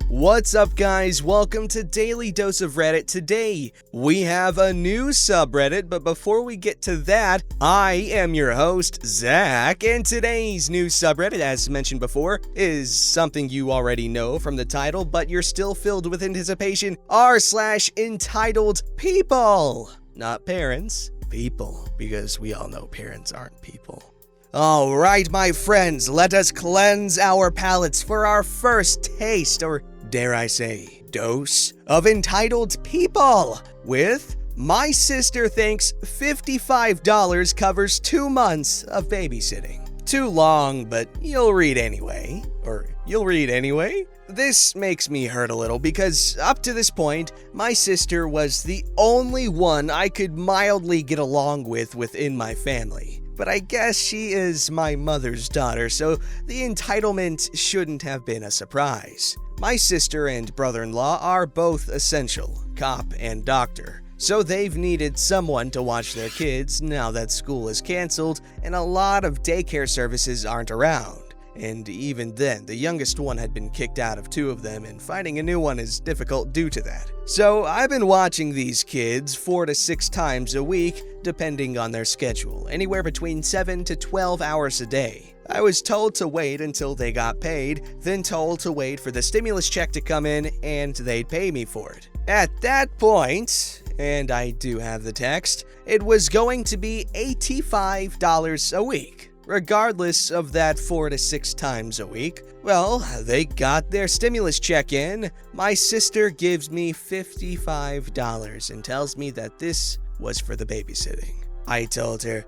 What's up, guys? Welcome to Daily Dose of Reddit. Today, we have a new subreddit, but before we get to that, I am your host, Zach, and today's new subreddit, as mentioned before, is something you already know from the title, but you're still filled with anticipation, r/EntitledPeople. Not parents, people, because we all know parents aren't people. Alright, my friends, let us cleanse our palates for our first taste, or dare I say, dose of entitled people with my sister thinks $55 covers 2 months of babysitting. Too long, but you'll read anyway. This makes me hurt a little because up to this point, my sister was the only one I could mildly get along with within my family. But I guess she is my mother's daughter, so the entitlement shouldn't have been a surprise. My sister and brother-in-law are both essential, cop and doctor, so they've needed someone to watch their kids now that school is canceled and a lot of daycare services aren't around. And even then, the youngest one had been kicked out of 2 of them, and finding a new one is difficult due to that. So I've been watching these kids 4 to 6 times a week, depending on their schedule, anywhere between 7 to 12 hours a day. I was told to wait until they got paid, then told to wait for the stimulus check to come in, and they'd pay me for it. At that point, and I do have the text, it was going to be $85 a week. Regardless of that 4 to 6 times a week. Well, they got their stimulus check in. My sister gives me $55 and tells me that this was for the babysitting. I told her,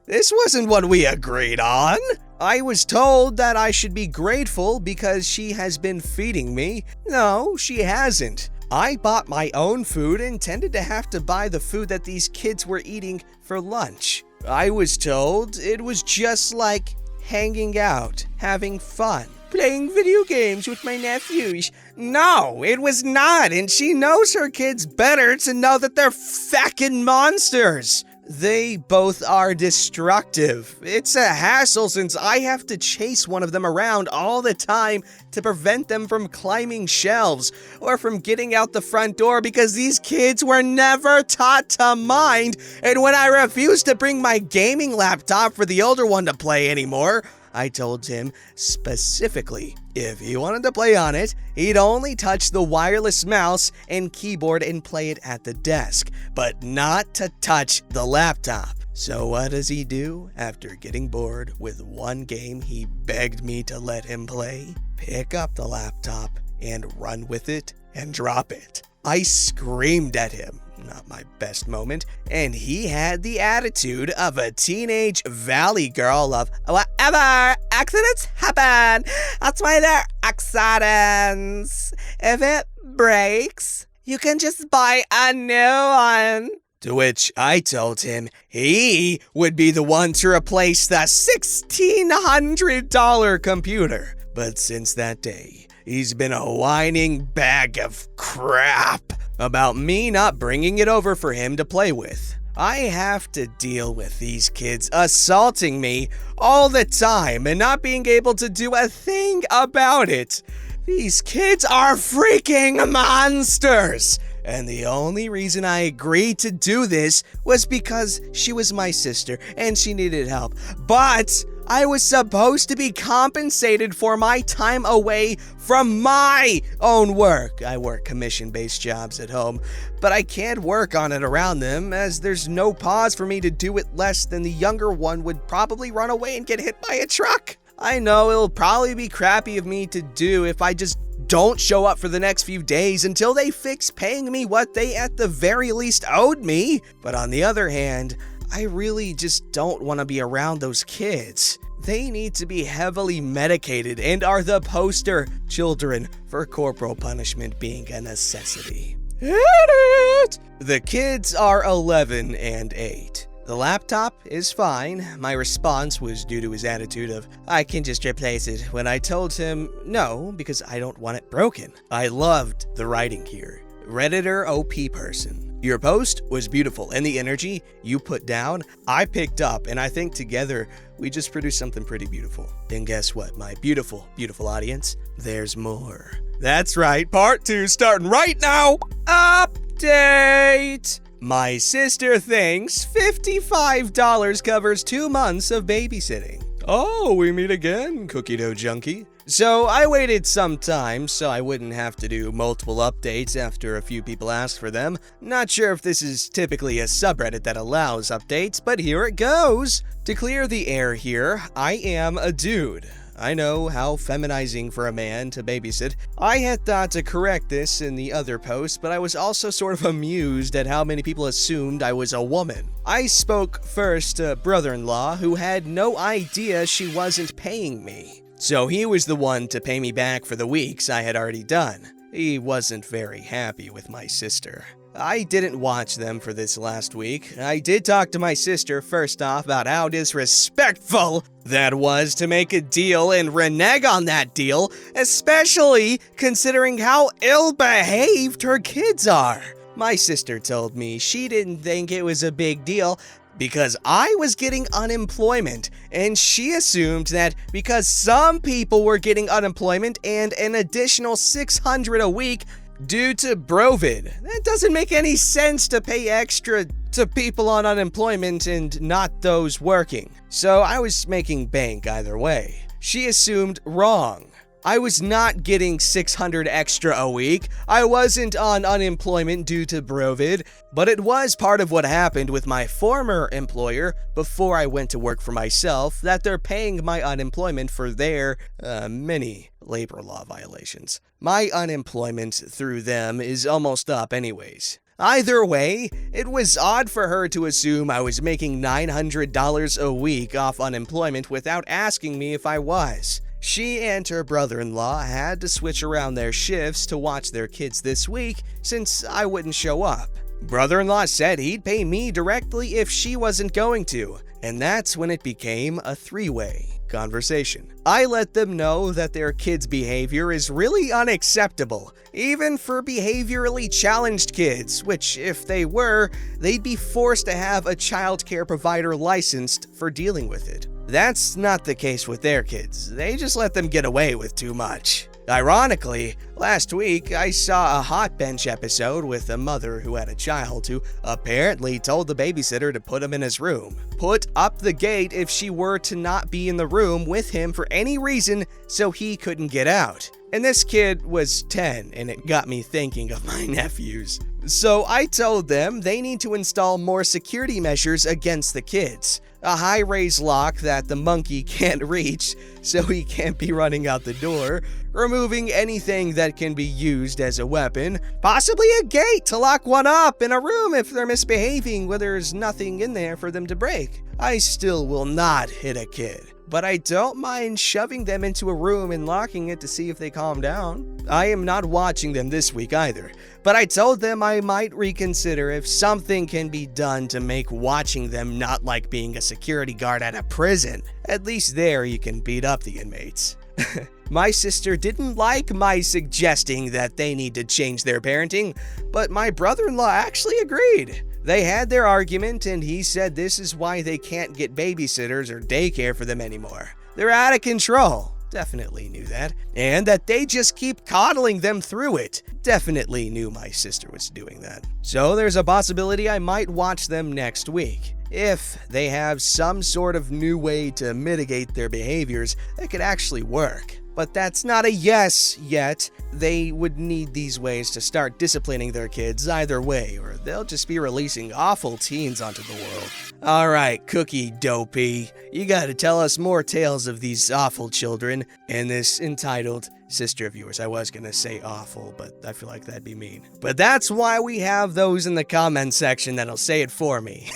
this wasn't what we agreed on. I was told that I should be grateful because she has been feeding me. No, she hasn't. I bought my own food and intended to have to buy the food that these kids were eating for lunch. I was told it was just like hanging out, having fun, playing video games with my nephews. No, it was not, and she knows her kids better to know that they're fucking monsters. They both are destructive. It's a hassle since I have to chase one of them around all the time to prevent them from climbing shelves or from getting out the front door because these kids were never taught to mind. And when I refused to bring my gaming laptop for the older one to play anymore, I told him specifically if he wanted to play on it, he'd only touch the wireless mouse and keyboard and play it at the desk, but not to touch the laptop. So what does he do after getting bored with one game he begged me to let him play? Pick up the laptop and run with it and drop it. I screamed at him. Not my best moment, and he had the attitude of a teenage valley girl of whatever, accidents happen, that's why they're accidents. If it breaks, you can just buy a new one. To which I told him he would be the one to replace the $1,600 computer. But since that day, he's been a whining bag of crap about me not bringing it over for him to play with. I have to deal with these kids assaulting me all the time and not being able to do a thing about it. These kids are freaking monsters! And the only reason I agreed to do this was because she was my sister and she needed help. But I was supposed to be compensated for my time away from my own work. I work commission-based jobs at home, but I can't work on it around them as there's no pause for me to do it less than the younger one would probably run away and get hit by a truck. I know it'll probably be crappy of me to do if I just don't show up for the next few days until they fix paying me what they at the very least owed me. But on the other hand, I really just don't want to be around those kids. They need to be heavily medicated and are the poster children for corporal punishment being a necessity. The kids are 11 and 8. The laptop is fine. My response was due to his attitude of, I can just replace it, when I told him no, because I don't want it broken. I loved the writing here. Redditor OP person. Your post was beautiful, and the energy you put down, I picked up, and I think together we just produced something pretty beautiful. And guess what, my beautiful, beautiful audience? There's more. That's right, part 2 starting right now. Update! My sister thinks $55 covers 2 months of babysitting. Oh, we meet again, cookie dough junkie. So I waited some time so I wouldn't have to do multiple updates after a few people asked for them. Not sure if this is typically a subreddit that allows updates, but here it goes. To clear the air here, I am a dude. I know, how feminizing for a man to babysit. I had thought to correct this in the other post, but I was also sort of amused at how many people assumed I was a woman. I spoke first to brother-in-law, who had no idea she wasn't paying me. So he was the one to pay me back for the weeks I had already done. He wasn't very happy with my sister. I didn't watch them for this last week. I did talk to my sister first off about how disrespectful that was to make a deal and renege on that deal, especially considering how ill-behaved her kids are. My sister told me she didn't think it was a big deal because I was getting unemployment, and she assumed that because some people were getting unemployment and an additional $600 a week due to Brovid. That doesn't make any sense to pay extra to people on unemployment and not those working. So I was making bank either way. She assumed wrong. I was not getting $600 extra a week. I wasn't on unemployment due to Brovid, but it was part of what happened with my former employer before I went to work for myself, that they're paying my unemployment for their many labor law violations. My unemployment through them is almost up anyways. Either way, it was odd for her to assume I was making $900 a week off unemployment without asking me if I was. She and her brother-in-law had to switch around their shifts to watch their kids this week since I wouldn't show up. Brother-in-law said he'd pay me directly if she wasn't going to, and that's when it became a three-way conversation. I let them know that their kids' behavior is really unacceptable, even for behaviorally challenged kids, which if they were, they'd be forced to have a childcare provider licensed for dealing with it. That's not the case with their kids. They just let them get away with too much. Ironically, last week I saw a hot bench episode with a mother who had a child who apparently told the babysitter to put him in his room, put up the gate if she were to not be in the room with him for any reason so he couldn't get out. And this kid was 10, and it got me thinking of my nephews. So I told them they need to install more security measures against the kids. A high-raise lock that the monkey can't reach so he can't be running out the door, removing anything that can be used as a weapon, possibly a gate to lock one up in a room if they're misbehaving when there's nothing in there for them to break. I still will not hit a kid, but I don't mind shoving them into a room and locking it to see if they calm down. I am not watching them this week either, but I told them I might reconsider if something can be done to make watching them not like being a security guard at a prison. At least there you can beat up the inmates. My sister didn't like my suggesting that they need to change their parenting, but my brother-in-law actually agreed. They had their argument, and he said this is why they can't get babysitters or daycare for them anymore. They're out of control. Definitely knew that. And that they just keep coddling them through it. Definitely knew my sister was doing that. So there's a possibility I might watch them next week, if they have some sort of new way to mitigate their behaviors that could actually work. But that's not a yes yet. They would need these ways to start disciplining their kids either way, or they'll just be releasing awful teens onto the world. Alright, Cookie Dopey, you gotta tell us more tales of these awful children in this entitled sister of yours. I was gonna say awful, but I feel like that'd be mean. But that's why we have those in the comment section that'll say it for me.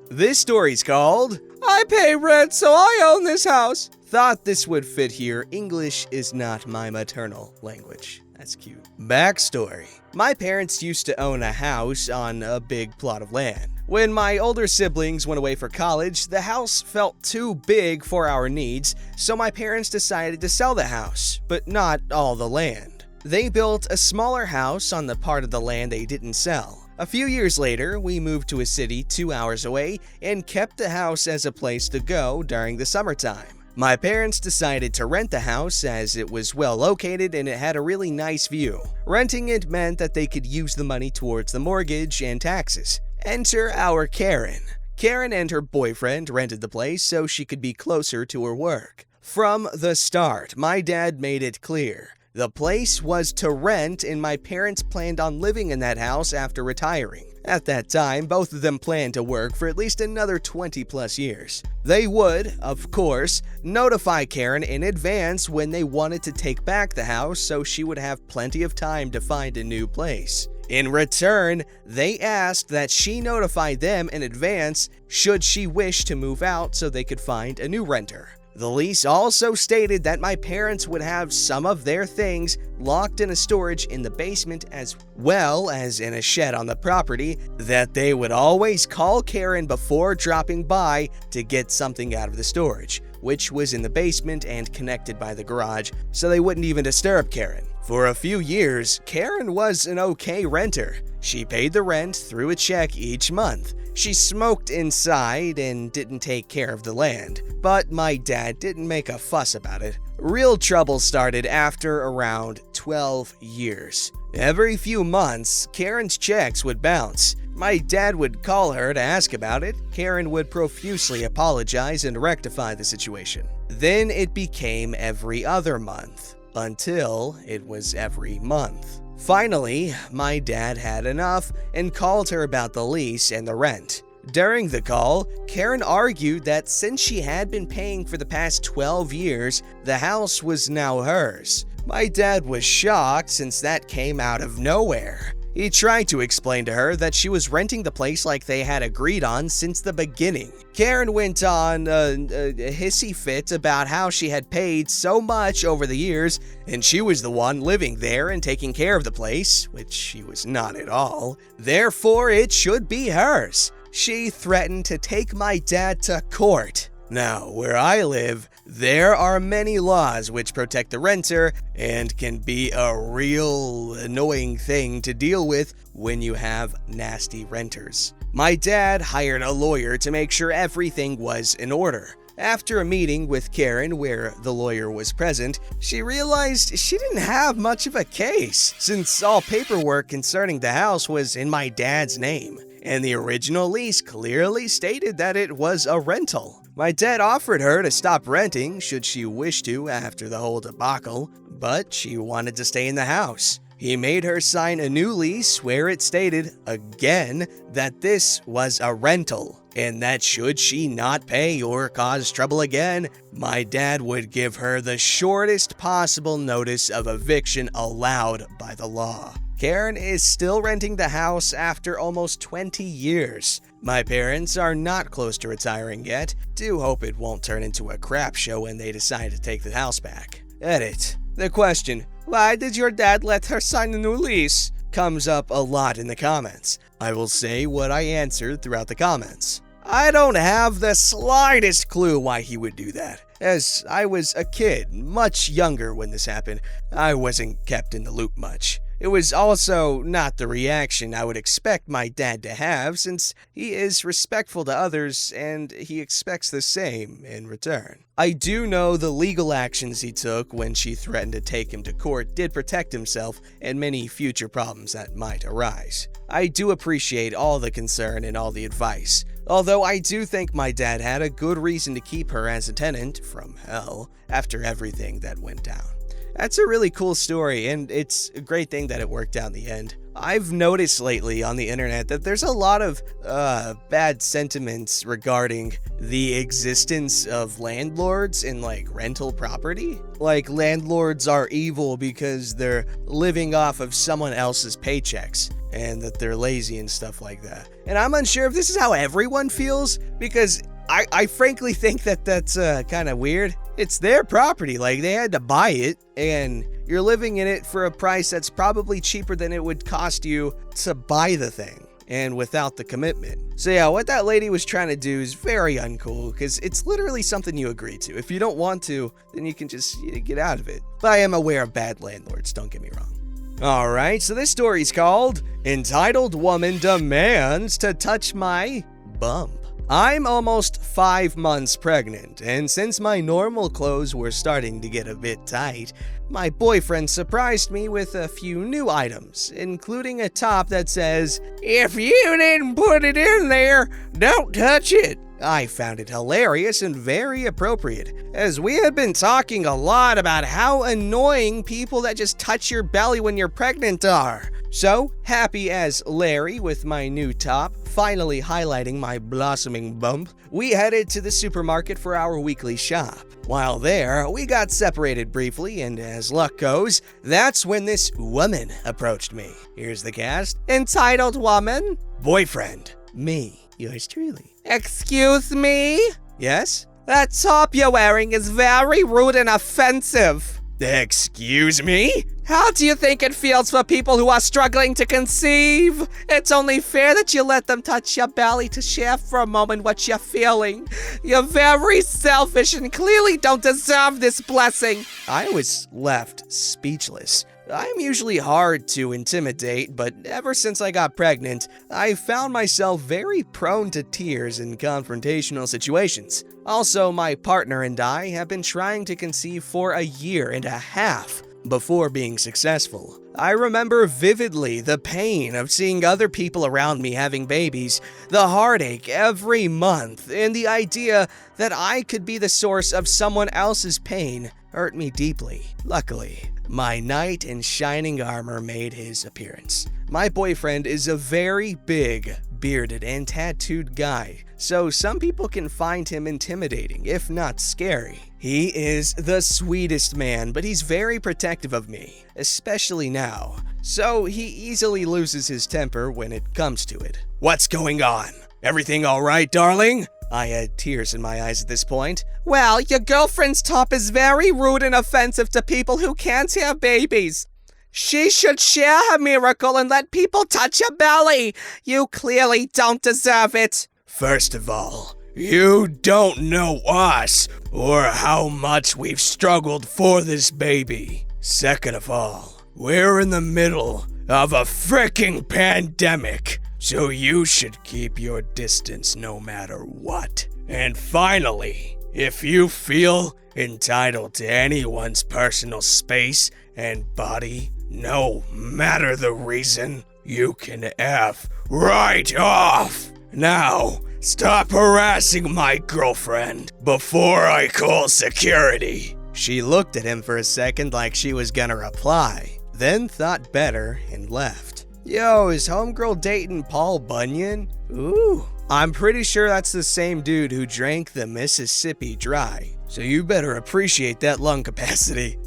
This story's called, I Pay Rent So I Own This House. Thought this would fit here. English is not my maternal language. That's cute. Backstory. My parents used to own a house on a big plot of land. When my older siblings went away for college, the house felt too big for our needs, so my parents decided to sell the house, but not all the land. They built a smaller house on the part of the land they didn't sell. A few years later, we moved to a city 2 hours away and kept the house as a place to go during the summertime. My parents decided to rent the house as it was well located and it had a really nice view. Renting it meant that they could use the money towards the mortgage and taxes. Enter our Karen. Karen and her boyfriend rented the place so she could be closer to her work. From the start, my dad made it clear. The place was to rent and my parents planned on living in that house after retiring. At that time, both of them planned to work for at least another 20 plus years. They would, of course, notify Karen in advance when they wanted to take back the house so she would have plenty of time to find a new place. In return, they asked that she notify them in advance should she wish to move out so they could find a new renter. The lease also stated that my parents would have some of their things locked in a storage in the basement as well as in a shed on the property, that they would always call Karen before dropping by to get something out of the storage, which was in the basement and connected by the garage, so they wouldn't even disturb Karen. For a few years, Karen was an okay renter. She paid the rent through a check each month. She smoked inside and didn't take care of the land, but my dad didn't make a fuss about it. Real trouble started after around 12 years. Every few months, Karen's checks would bounce. My dad would call her to ask about it. Karen would profusely apologize and rectify the situation. Then it became every other month, until it was every month. Finally, my dad had enough and called her about the lease and the rent. During the call, Karen argued that since she had been paying for the past 12 years, the house was now hers. My dad was shocked since that came out of nowhere. He tried to explain to her that she was renting the place like they had agreed on since the beginning. Karen went on a hissy fit about how she had paid so much over the years and she was the one living there and taking care of the place, which she was not at all. Therefore, it should be hers. She threatened to take my dad to court. Now, where I live, there are many laws which protect the renter and can be a real annoying thing to deal with when you have nasty renters. My dad hired a lawyer to make sure everything was in order. After a meeting with Karen where the lawyer was present, she realized she didn't have much of a case since all paperwork concerning the house was in my dad's name, and the original lease clearly stated that it was a rental. My dad offered her to stop renting should she wish to after the whole debacle, but she wanted to stay in the house. He made her sign a new lease where it stated, again, that this was a rental, and that should she not pay or cause trouble again, my dad would give her the shortest possible notice of eviction allowed by the law. Karen is still renting the house after almost 20 years. My parents are not close to retiring yet. Do hope it won't turn into a crap show when they decide to take the house back. Edit. The question, why did your dad let her sign a new lease? Comes up a lot in the comments. I will say what I answered throughout the comments. I don't have the slightest clue why he would do that. As I was a kid, much younger when this happened, I wasn't kept in the loop much. It was also not the reaction I would expect my dad to have since he is respectful to others and he expects the same in return. I do know the legal actions he took when she threatened to take him to court did protect himself and many future problems that might arise. I do appreciate all the concern and all the advice, although I do think my dad had a good reason to keep her as a tenant from hell after everything that went down. That's a really cool story, and it's a great thing that it worked out in the end. I've noticed lately on the internet that there's a lot of bad sentiments regarding the existence of landlords in rental property. Like landlords are evil because they're living off of someone else's paychecks and that they're lazy and stuff like that. And I'm unsure if this is how everyone feels because I frankly think that that's kind of weird. It's their property, they had to buy it, and you're living in it for a price that's probably cheaper than it would cost you to buy the thing, and without the commitment. So yeah, what that lady was trying to do is very uncool, because it's literally something you agree to. If you don't want to, then you can just get out of it. But I am aware of bad landlords, don't get me wrong. Alright, so this story's called Entitled Woman Demands to Touch My Bump. I'm almost 5 months pregnant, and since my normal clothes were starting to get a bit tight, my boyfriend surprised me with a few new items, including a top that says, "If you didn't put it in there, don't touch it." I found it hilarious and very appropriate, as we had been talking a lot about how annoying people that just touch your belly when you're pregnant are. So, happy as Larry with my new top, finally highlighting my blossoming bump, we headed to the supermarket for our weekly shop. While there, we got separated briefly, and as luck goes, that's when this woman approached me. Here's the cast. Entitled woman. Boyfriend. Me. Yours truly. Excuse me? Yes? That top you're wearing is very rude and offensive. Excuse me? How do you think it feels for people who are struggling to conceive? It's only fair that you let them touch your belly to share for a moment what you're feeling. You're very selfish and clearly don't deserve this blessing. I was left speechless. I'm usually hard to intimidate, but ever since I got pregnant, I found myself very prone to tears in confrontational situations. Also, my partner and I have been trying to conceive for a year and a half before being successful. I remember vividly the pain of seeing other people around me having babies, the heartache every month, and the idea that I could be the source of someone else's pain hurt me deeply. Luckily, my knight in shining armor made his appearance. My boyfriend is a very big, bearded, and tattooed guy, so some people can find him intimidating, if not scary. He is the sweetest man, but he's very protective of me, especially now. So he easily loses his temper when it comes to it. What's going on? Everything all right, darling? I had tears in my eyes at this point. Well, your girlfriend's top is very rude and offensive to people who can't have babies. She should share her miracle and let people touch her belly. You clearly don't deserve it. First of all, you don't know us or how much we've struggled for this baby. Second of all, we're in the middle of a frickin' pandemic, so you should keep your distance no matter what. And finally, if you feel entitled to anyone's personal space and body, no matter the reason, you can F right off. Now, stop harassing my girlfriend before I call security. She looked at him for a second like she was gonna reply, then thought better and left. Yo, is homegirl dating Paul Bunyan? Ooh. I'm pretty sure that's the same dude who drank the Mississippi dry, so you better appreciate that lung capacity.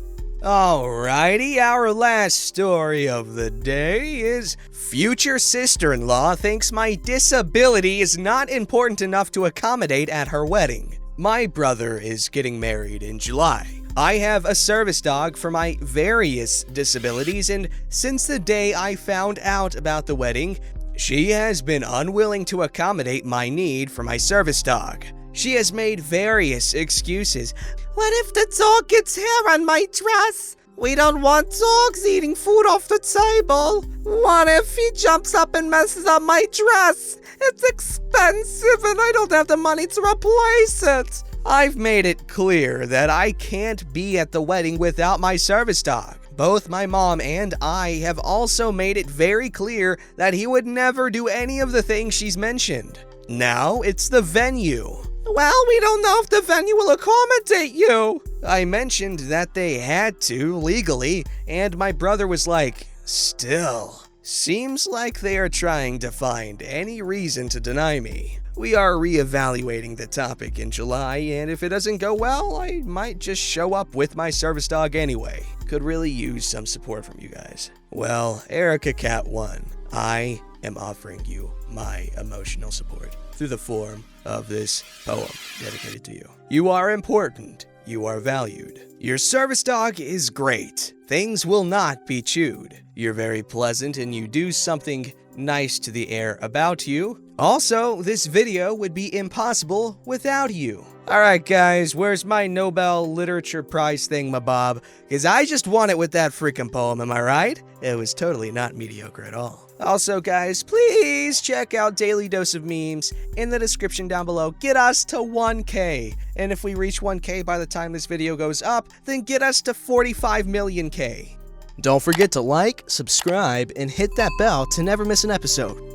Alrighty, our last story of the day is future sister-in-law thinks my disability is not important enough to accommodate at her wedding. My brother is getting married in July. I have a service dog for my various disabilities, and since the day I found out about the wedding, she has been unwilling to accommodate my need for my service dog. She has made various excuses. What if the dog gets hair on my dress? We don't want dogs eating food off the table. What if he jumps up and messes up my dress? It's expensive and I don't have the money to replace it. I've made it clear that I can't be at the wedding without my service dog. Both my mom and I have also made it very clear that he would never do any of the things she's mentioned. Now it's the venue. Well, we don't know if the venue will accommodate you. I mentioned that they had to, legally, and my brother was like, still. Seems like they are trying to find any reason to deny me. We are reevaluating the topic in July, and if it doesn't go well, I might just show up with my service dog anyway. Could really use some support from you guys. Well, Erica Cat 1, I am offering you my emotional support through the form of this poem dedicated to you. You are important. You are valued. Your service dog is great. Things will not be chewed. You're very pleasant and you do something nice to the air about you. Also, this video would be impossible without you. Alright guys, where's my Nobel Literature Prize thingamabob? Because I just won it with that freaking poem, am I right? It was totally not mediocre at all. Also guys, please check out Daily Dose of Memes in the description down below. Get us to 1K. And if we reach 1K by the time this video goes up, then get us to 45 million K. Don't forget to like, subscribe, and hit that bell to never miss an episode.